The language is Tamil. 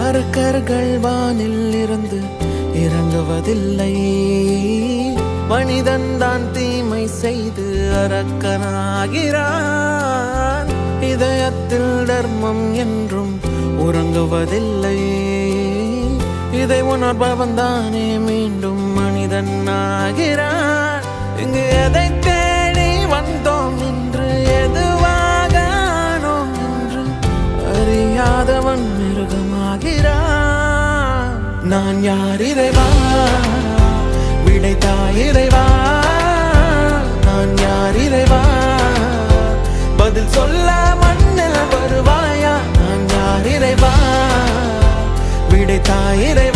அரக்கர்கள் வானில் இருந்து இறங்குவதில்லை, மனிதன் தான் தீமை செய்து அரக்கனாகிறான். இதயத்தில் தர்மம் என்றும் உறங்குவதில்லை, இதை உணர்பவன் தானே மீண்டும் மனிதன் ஆகிறான். இங்கு எதை தேடி வந்தோம் என்று, எதுவாக ஆனோம் என்று அறியாதவன் மிருகமாகிறான். நான் யார் இறைவா, விடைத்தாய் இறைவா. நான் யார் இறைவா, பதில் சொல்ல மண்ணில் வருவாயா. நான் யார் இறைவா, விடைத்தாய் இறைவா.